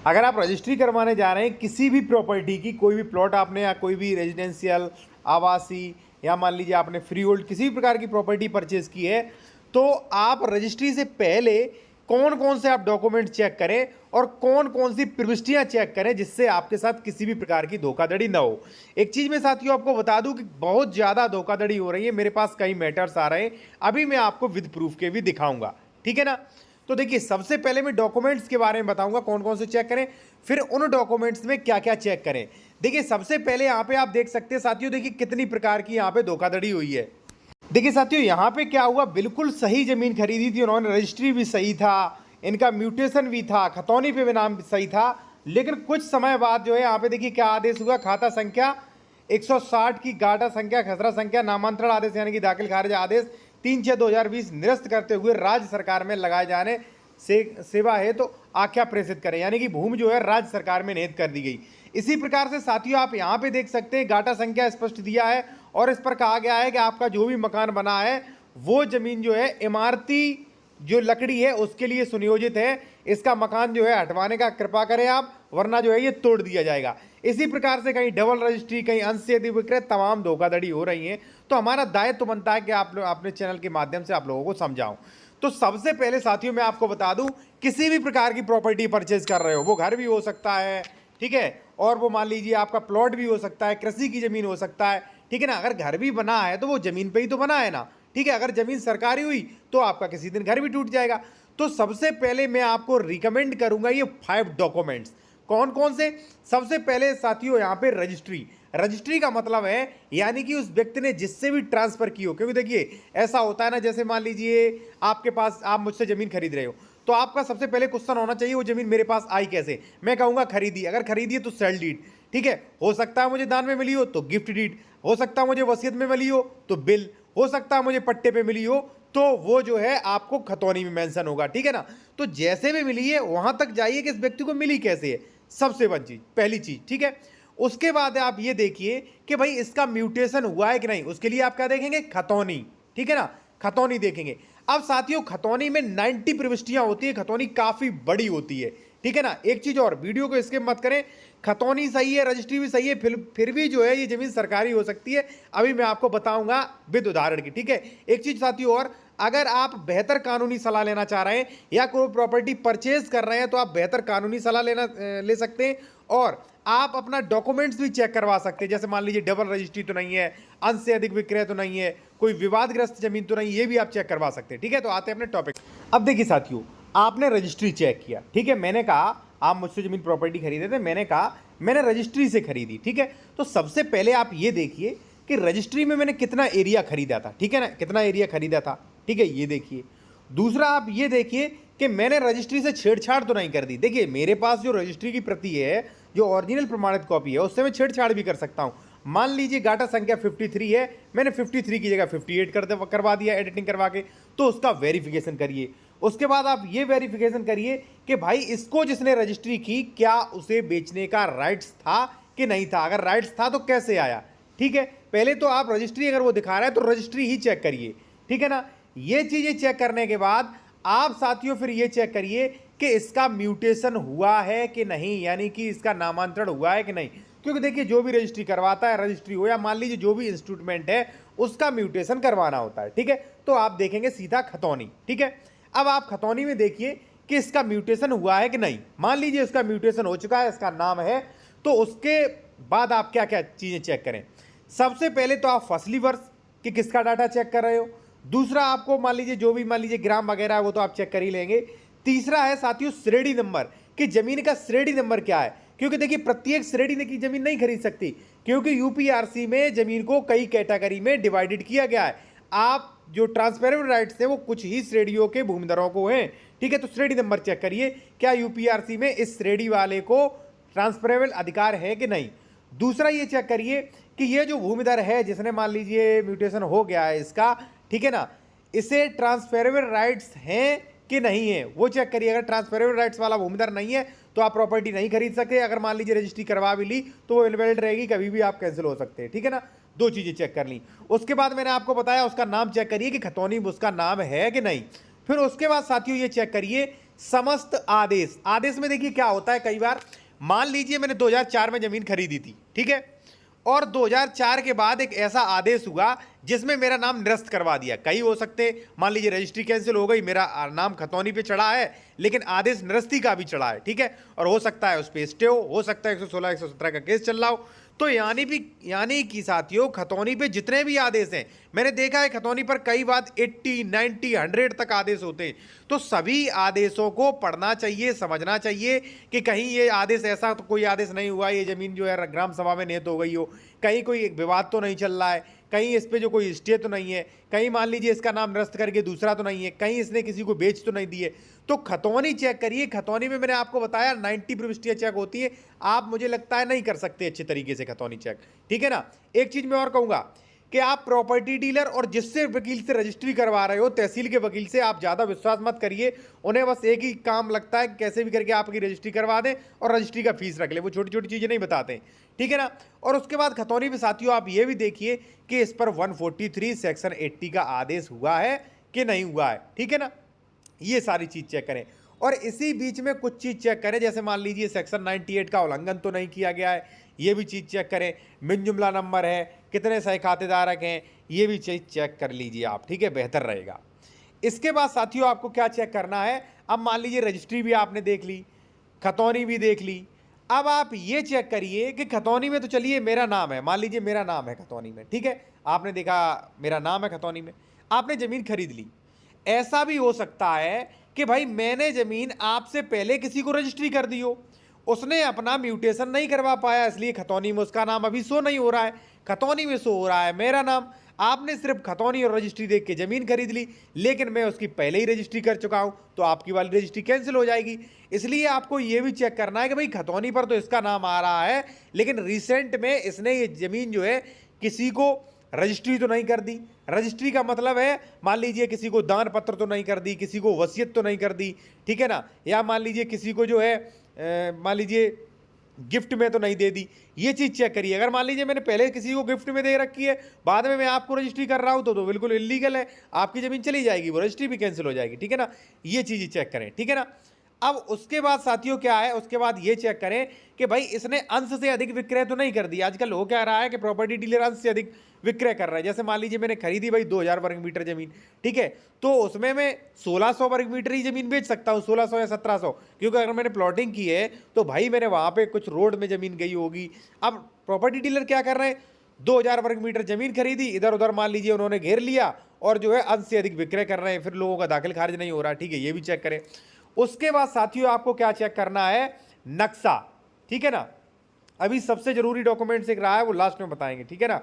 अगर आप रजिस्ट्री करवाने जा रहे हैं किसी भी प्रॉपर्टी की, कोई भी प्लॉट आपने या कोई भी रेजिडेंशियल, आवासीय या मान लीजिए आपने फ्री होल्ड किसी भी प्रकार की प्रॉपर्टी परचेज की है, तो आप रजिस्ट्री से पहले कौन कौन से आप डॉक्यूमेंट चेक करें और कौन कौन सी प्रविष्टियां चेक करें जिससे आपके साथ किसी भी प्रकार की धोखाधड़ी ना हो। एक चीज़ मैं साथियों आपको बता दूं कि बहुत ज़्यादा धोखाधड़ी हो रही है, मेरे पास कई मैटर्स आ रहे हैं, अभी मैं आपको विद प्रूफ के भी दिखाऊंगा, ठीक है ना। तो देखिए सबसे पहले मैं डॉक्यूमेंट्स के बारे में बताऊंगा कौन कौन से चेक करें, फिर उन डॉक्यूमेंट्स में क्या क्या चेक करें। देखिए सबसे पहले यहाँ पे आप देख सकते हैं साथियों, देखिए कितनी प्रकार की यहाँ पे धोखाधड़ी हुई है। देखिए साथियों यहाँ पे क्या हुआ, बिल्कुल सही जमीन खरीदी थी उन्होंने, रजिस्ट्री भी सही था, इनका म्यूटेशन भी था, खतौनी पे भी नाम भी सही था, लेकिन कुछ समय बाद जो है यहाँ पे देखिए क्या आदेश हुआ, खाता संख्या 160 की गाटा संख्या खसरा संख्या नामांतरण आदेश यानी कि दाखिल खारिज आदेश 3/6/2020 निरस्त करते हुए राज्य सरकार में लगाए जाने से सेवा है तो आख्या प्रेषित करें, यानी कि भूमि जो है राज्य सरकार में निहित कर दी गई। इसी प्रकार से साथियों आप यहाँ पे देख सकते हैं गाटा संख्या स्पष्ट दिया है और इस पर कहा गया है कि आपका जो भी मकान बना है वो जमीन जो है इमारती जो लकड़ी है उसके लिए सुनियोजित है, इसका मकान जो है हटवाने का कृपा करें आप, वरना जो है ये तोड़ दिया जाएगा। इसी प्रकार से कहीं डबल रजिस्ट्री, कहीं अंश से अधिकृत तमाम धोखाधड़ी हो रही है, तो हमारा दायित्व बनता है कि आप लोग अपने चैनल के माध्यम से आप लोगों को समझाऊं। तो सबसे पहले साथियों मैं आपको बता दूं, किसी भी प्रकार की प्रॉपर्टी परचेज कर रहे हो, वो घर भी हो सकता है, ठीक है, और वो मान लीजिए आपका प्लॉट भी हो सकता है, कृषि की जमीन हो सकता है, ठीक है ना। अगर घर भी बना है तो वो जमीन पे ही तो बना है ना, ठीक है। अगर जमीन सरकारी हुई तो आपका किसी दिन घर भी टूट जाएगा। तो सबसे पहले मैं आपको रिकमेंड करूंगा ये 5 डॉक्यूमेंट्स। कौन कौन से? सबसे पहले साथियों यहाँ पे रजिस्ट्री। रजिस्ट्री का मतलब है यानी कि उस व्यक्ति ने जिससे भी ट्रांसफर की हो, क्योंकि देखिए ऐसा होता है ना, जैसे मान लीजिए आपके पास, आप मुझसे जमीन खरीद रहे हो, तो आपका सबसे पहले क्वेश्चन होना चाहिए वो जमीन मेरे पास आई कैसे। मैं कहूंगा खरीदी, अगर खरीदी है तो सेल डीड, ठीक है। हो सकता है मुझे दान में मिली हो तो गिफ्ट डीड, हो सकता है मुझे वसीयत में मिली हो तो बिल, हो सकता है मुझे पट्टे पे मिली हो तो वो जो है आपको खतौनी में मेंशन होगा, ठीक है ना। तो जैसे भी मिली है वहां तक जाइए कि इस व्यक्ति को मिली कैसे है, सबसे पहली चीज, ठीक है। उसके बाद आप ये देखिए कि भाई इसका म्यूटेशन हुआ है कि नहीं, उसके लिए आप क्या देखेंगे, खतौनी, ठीक है ना, खतौनी देखेंगे। अब साथियों खतौनी में 90 प्रविष्टियां होती है, खतौनी काफी बड़ी होती है, ठीक है ना। एक चीज और, वीडियो को स्किप मत करें, खतौनी सही है, रजिस्ट्री भी सही है, फिर भी जो है ये जमीन सरकारी हो सकती है, अभी मैं आपको बताऊंगा विद उदाहरण की, ठीक है। एक चीज साथियों और, अगर आप बेहतर कानूनी सलाह लेना चाह रहे हैं या कोई प्रॉपर्टी परचेज कर रहे हैं तो आप बेहतर कानूनी सलाह ले सकते हैं और आप अपना डॉक्यूमेंट्स भी चेक करवा सकते हैं। जैसे मान लीजिए डबल रजिस्ट्री तो नहीं है, अंश से अधिक विक्रय तो नहीं है, कोई विवादग्रस्त जमीन तो नहीं, ये भी आप चेक करवा सकते हैं, ठीक है। तो आते हैं अपने टॉपिक। अब देखिए साथियों, आपने रजिस्ट्री चेक किया, ठीक है, मैंने कहा आप मुझसे जमीन प्रॉपर्टी खरीदे थे, मैंने कहा मैंने रजिस्ट्री से खरीदी, ठीक है। तो सबसे पहले आप ये देखिए कि रजिस्ट्री में मैंने कितना एरिया खरीदा था, ठीक है ना, कितना एरिया खरीदा था, ठीक है, ये देखिए। दूसरा आप ये देखिए कि मैंने रजिस्ट्री से छेड़छाड़ तो नहीं कर दी। देखिए मेरे पास जो रजिस्ट्री की प्रति है, जो ओरिजिनल प्रमाणित कॉपी है, उससे मैं छेड़छाड़ भी कर सकता हूं। मान लीजिए गाटा संख्या 53 है, मैंने 53 की जगह 58 करवा दिया एडिटिंग करवा के, तो उसका वेरिफिकेशन करिए। उसके बाद आप ये वेरिफिकेशन करिए कि भाई इसको जिसने रजिस्ट्री की क्या उसे बेचने का राइट्स था कि नहीं था, अगर राइट्स था तो कैसे आया, ठीक है। पहले तो आप रजिस्ट्री अगर वो दिखा रहा है तो रजिस्ट्री ही चेक करिए, ठीक है ना। ये चीजें चेक करने के बाद आप साथियों फिर ये चेक करिए कि इसका म्यूटेशन हुआ है कि नहीं, यानी कि इसका नामांतरण हुआ है कि नहीं। क्योंकि देखिए जो भी रजिस्ट्री करवाता है, रजिस्ट्री हो या मान लीजिए जो भी इंस्टीट्यूटमेंट है, उसका म्यूटेशन करवाना होता है, ठीक है। तो आप देखेंगे सीधा खतौनी, ठीक है। अब आप खतौनी में देखिए कि इसका म्यूटेशन हुआ है कि नहीं। मान लीजिए इसका म्यूटेशन हो चुका है, इसका नाम है, तो उसके बाद आप क्या क्या चीजें चेक करें। सबसे पहले तो आप फसली वर्ष कि किसका डाटा चेक कर रहे हो। दूसरा आपको मान लीजिए जो भी मान लीजिए ग्राम वगैरह है वो तो आप चेक कर ही लेंगे। तीसरा है साथियों श्रेणी नंबर, कि जमीन का श्रेणी नंबर क्या है, क्योंकि देखिए प्रत्येक श्रेणी की जमीन नहीं खरीद सकती, क्योंकि यूपीआरसी में जमीन को कई कैटेगरी में डिवाइडेड किया गया है। आप जो ट्रांसफरेबल राइट्स हैं वो कुछ ही श्रेणियों के भूमिधरों को हैं, ठीक है। तो श्रेणी नंबर चेक करिए, क्या यूपीआरसी में इस श्रेणी वाले को ट्रांसफरेबल अधिकार है कि नहीं। दूसरा ये चेक करिए कि ये जो भूमिधर है जिसने मान लीजिए म्यूटेशन हो गया है इसका, ठीक है ना, इसे ट्रांसफरेबल राइट्स हैं कि नहीं है, वो चेक करिए। अगर ट्रांसफरेबल राइट्स वाला भूमिधर नहीं है तो आप प्रॉपर्टी नहीं खरीद सकते। अगर मान लीजिए रजिस्ट्री करवा भी ली तो वो इनवैलिड रहेगी, कभी भी आप कैंसिल हो सकते हैं, ठीक है ना। दो चीजें चेक कर ली। उसके बाद मैंने आपको बताया उसका नाम चेक करिए कि खतौनी उसका नाम है कि नहीं। फिर उसके बाद साथियों ये चेक करिए समस्त आदेश, आदेश में देखिए क्या होता है, कई बार मान लीजिए मैंने 2004 में जमीन खरीदी थी, ठीक है, और 2004 के बाद एक ऐसा आदेश हुआ जिसमें मेरा नाम निरस्त करवा दिया। कई हो सकते, मान लीजिए रजिस्ट्री कैंसिल हो गई, मेरा नाम खतौनी पे चढ़ा है लेकिन आदेश निरस्ती का भी चढ़ा है, ठीक है, और हो सकता है उस पर स्टे हो सकता है 116 117 का केस चल रहा हो। तो यानी कि साथियों, खतौनी पे जितने भी आदेश हैं, मैंने देखा है खतौनी पर कई बार 80 90 100 तक आदेश होते हैं। तो सभी आदेशों को पढ़ना चाहिए, समझना चाहिए कि कहीं ये आदेश ऐसा तो कोई आदेश नहीं हुआ, ये जमीन जो है ग्राम सभा में नियत हो गई हो, कहीं कोई विवाद तो नहीं चल रहा है, कहीं इस पे जो कोई स्टे तो नहीं है, कहीं मान लीजिए इसका नाम निरस्त करके दूसरा तो नहीं है, कहीं इसने किसी को बेच तो नहीं दिए। तो खतौनी चेक करिए। खतौनी में मैंने आपको बताया 90 प्रविष्टियां चेक होती है, आप मुझे लगता है नहीं कर सकते अच्छे तरीके से खतौनी चेक, ठीक है ना। एक चीज मैं और कहूंगा कि आप प्रॉपर्टी डीलर और जिससे वकील से रजिस्ट्री करवा रहे हो, तहसील के वकील से, आप ज़्यादा विश्वास मत करिए। उन्हें बस एक ही काम लगता है कि कैसे भी करके आपकी रजिस्ट्री करवा दें और रजिस्ट्री का फीस रख ले, वो छोटी छोटी चीज़ें नहीं बताते, ठीक है ना। और उसके बाद खतौनी में साथियों आप ये भी देखिए कि इस पर 143 सेक्शन 80 का आदेश हुआ है कि नहीं हुआ है, ठीक है ना। ये सारी चीज़ चेक करें और इसी बीच में कुछ चीज़ चेक करें, जैसे मान लीजिए सेक्शन 98 का उल्लंघन तो नहीं किया गया है, ये भी चीज़ चेक करें। मिन जुमला नंबर है, कितने सही खातेदारक हैं, ये भी चीज़ चेक कर लीजिए आप, ठीक है, बेहतर रहेगा। इसके बाद साथियों आपको क्या चेक करना है, अब मान लीजिए रजिस्ट्री भी आपने देख ली, खतौनी भी देख ली, अब आप ये चेक करिए कि खतौनी में तो चलिए मेरा नाम है, मान लीजिए मेरा नाम है खतौनी में, ठीक है, आपने देखा मेरा नाम है खतौनी में, आपने ज़मीन खरीद ली। ऐसा भी हो सकता है कि भाई मैंने ज़मीन आपसे पहले किसी को रजिस्ट्री कर दी हो, उसने अपना म्यूटेशन नहीं करवा पाया, इसलिए खतौनी में उसका नाम अभी शो नहीं हो रहा है, खतौनी में शो हो रहा है मेरा नाम। आपने सिर्फ खतौनी और रजिस्ट्री देख के ज़मीन खरीद ली, लेकिन मैं उसकी पहले ही रजिस्ट्री कर चुका हूं, तो आपकी वाली रजिस्ट्री कैंसिल हो जाएगी। इसलिए आपको ये भी चेक करना है कि भाई खतौनी पर तो इसका नाम आ रहा है, लेकिन रिसेंट में इसने ये ज़मीन जो है किसी को रजिस्ट्री तो नहीं कर दी। रजिस्ट्री का मतलब है मान लीजिए किसी को दान पत्र तो नहीं कर दी, किसी को वसीयत तो नहीं कर दी, ठीक है ना, या मान लीजिए किसी को जो है मान लीजिए गिफ्ट में तो नहीं दे दी। ये चीज़ चेक करिए। अगर मान लीजिए मैंने पहले किसी को गिफ्ट में दे रखी है, बाद में मैं आपको रजिस्ट्री कर रहा हूँ, तो बिल्कुल इलीगल है, आपकी ज़मीन चली जाएगी, वो रजिस्ट्री भी कैंसिल हो जाएगी, ठीक है ना। ये चीज़ चेक करें, ठीक है ना। अब उसके बाद साथियों क्या है, उसके बाद ये चेक करें कि भाई इसने अंश से अधिक विक्रय तो नहीं कर दिया। आजकल हो क्या रहा है कि प्रॉपर्टी डीलर अंश से अधिक विक्रय कर रहा है। जैसे मान लीजिए मैंने खरीदी भाई 2000 वर्ग मीटर जमीन, ठीक है, तो उसमें मैं 1600 वर्ग मीटर ही जमीन बेच सकता हूँ, 1600 या 1700, क्योंकि अगर मैंने प्लॉटिंग की है तो भाई मैंने वहाँ पे कुछ रोड में जमीन गई होगी। अब प्रॉपर्टी डीलर क्या कर रहे हैं, 2000 वर्ग मीटर जमीन खरीदी, इधर उधर मान लीजिए उन्होंने घेर लिया और जो है अंश से अधिक विक्रय कर रहे हैं, फिर लोगों का दाखिल खारिज नहीं हो रहा, ठीक है, ये भी चेक करें। उसके बाद साथियों आपको क्या चेक करना है, नक्शा, ठीक है ना। अभी सबसे जरूरी डॉक्यूमेंट्स एक रहा है, वो लास्ट में बताएंगे, ठीक है ना।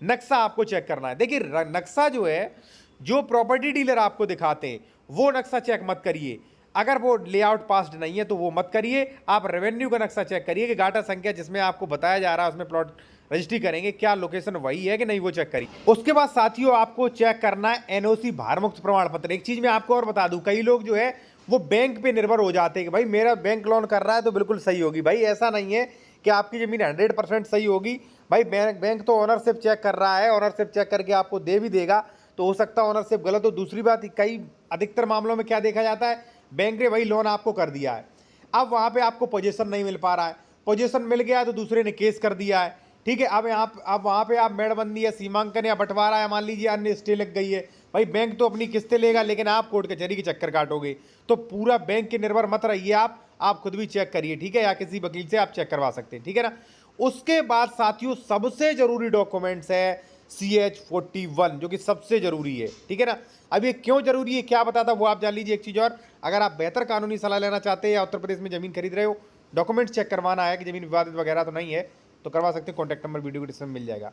नक्शा आपको चेक करना है। देखिए नक्शा जो है, जो प्रॉपर्टी डीलर आपको दिखाते हैं वो नक्शा चेक मत करिए। अगर वो लेआउट पास्ड नहीं है तो वो मत करिए। आप रेवेन्यू का नक्शा चेक करिए कि गाटा संख्या जिसमें आपको बताया जा रहा है उसमें प्लॉट रजिस्ट्री करेंगे, क्या लोकेशन वही है कि नहीं, वो चेक करिए। उसके बाद साथियों आपको चेक करना है एनओसी भारमुक्त प्रमाण पत्र। एक चीज मैं आपको और बता दूं, कई लोग जो है वो बैंक पे निर्भर हो जाते हैं कि भाई मेरा बैंक लोन कर रहा है तो बिल्कुल सही होगी। भाई ऐसा नहीं है कि आपकी ज़मीन 100% सही होगी। भाई बैंक तो ऑनरशिप चेक कर रहा है, ऑनरशिप चेक करके आपको दे भी देगा, तो हो सकता है ऑनरशिप गलत हो। दूसरी बात, कई अधिकतर मामलों में क्या देखा जाता है, बैंक ने वही लोन आपको कर दिया है, अब वहाँ पे आपको पोजीशन नहीं मिल पा रहा है, पोजीशन मिल गया तो दूसरे ने केस कर दिया है, ठीक है। अब वहाँ पे आप मेड़बंदी या सीमांकन या बंटवारा या मान लीजिए अन्य स्टे लग गई है। भाई बैंक तो अपनी किस्तें लेगा, लेकिन आप कोर्ट कचहरी के चक्कर काटोगे। तो पूरा बैंक के निर्भर मत रहिए, आप खुद भी चेक करिए, ठीक है, या किसी वकील से आप चेक करवा सकते हैं, ठीक है ना। उसके बाद साथियों सबसे जरूरी डॉक्यूमेंट्स है CH-41, जो कि सबसे जरूरी है, ठीक है ना। अब ये क्यों जरूरी है, क्या बताता वो आप जान लीजिए। एक चीज़ और, अगर आप बेहतर कानूनी सलाह लेना चाहते हैं या उत्तर प्रदेश में ज़मीन खरीद रहे हो, डॉक्यूमेंट्स चेक करवाना है कि ज़मीन विवादित वगैरह तो नहीं है, तो करवा सकते हैं। कॉन्टैक्ट नंबर वीडियो के डिस्क्रिप्शन में मिल जाएगा।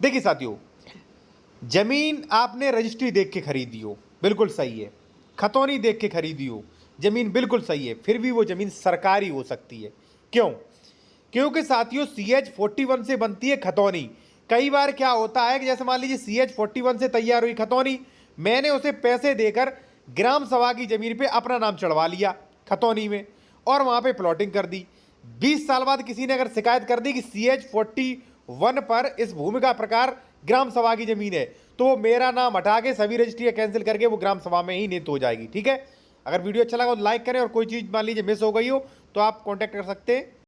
देखिए साथियों, जमीन आपने रजिस्ट्री देख के खरीदी हो, बिल्कुल सही है, खतौनी देख के खरीदी हो, जमीन बिल्कुल सही है, फिर भी वो जमीन सरकारी हो सकती है। क्यों? क्योंकि साथियों CH-41 से बनती है खतौनी। कई बार क्या होता है कि जैसे मान लीजिए CH-41 से तैयार हुई खतौनी, मैंने उसे पैसे देकर ग्राम सभा की जमीन पे अपना नाम चढ़वा लिया खतौनी में और वहां पे प्लॉटिंग कर दी। 20 साल बाद किसी ने अगर शिकायत कर दी कि CH-41 पर इस भूमि का प्रकार ग्राम सभा की जमीन है, तो वो मेरा नाम हटा के सभी रजिस्ट्रियां कैंसिल करके वो ग्राम सभा में ही नियुक्त हो जाएगी, ठीक है। अगर वीडियो अच्छा लगा तो लाइक करें और कोई चीज़ मान लीजिए मिस हो गई हो तो आप कॉन्टैक्ट कर सकते हैं।